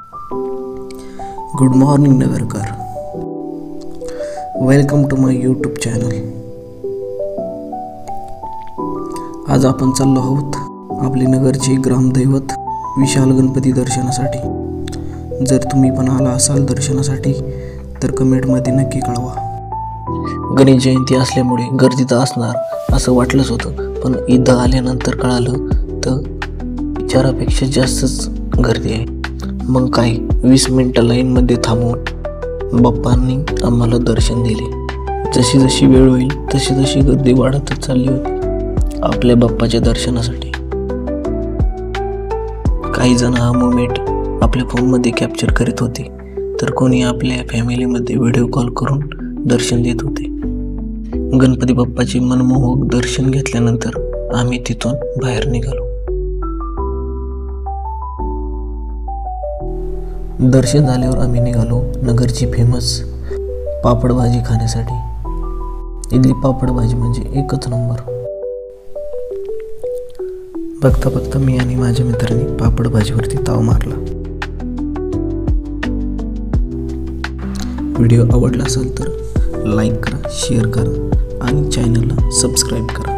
Good morning Nagarkar, welcome to my YouTube channel. आज आपण चाललो आहोत आपले नगरचे ग्रामदैवत विशाल गणपती दर्शनासाठी। जर तुम्ही पण आला असाल दर्शनासाठी तर कमेंटमध्ये नक्की कळवा। गणेश जयंती असल्यामुळे गर्दीत असणार असं वाटलंच होतं, पण इथं आल्यानंतर कळालं तर विचारापेक्षा जास्तच गर्दी आहे। मग काय 20 मिनिटं लाईनमध्ये थांबून बाप्पांनी आम्हाला दर्शन दिले। जशी जशी वेळ होईल तशी तशी गर्दी वाढतच चालली होती आपल्या बाप्पाच्या दर्शनासाठी। काही जण हा मोमेंट आपल्या फोनमध्ये कॅप्चर करीत होते, तर कोणी आपल्या फॅमिलीमध्ये व्हिडिओ कॉल करून दर्शन देत होते। गणपती बाप्पाचे मनमोहक दर्शन घेतल्यानंतर आम्ही तिथून बाहेर निघालो। दर्शन झाल्यावर आम्ही निघालो नगरची फेमस पापड भाजी खाण्यासाठी। इथली पापड भाजी म्हणजे एकच नंबर। बघता बघता मी आणि माझ्या मित्रांनी पापड भाजीवरती ताव मारला। व्हिडिओ आवडला असेल तर लाईक करा, शेअर करा आणि चॅनलला सबस्क्राईब करा।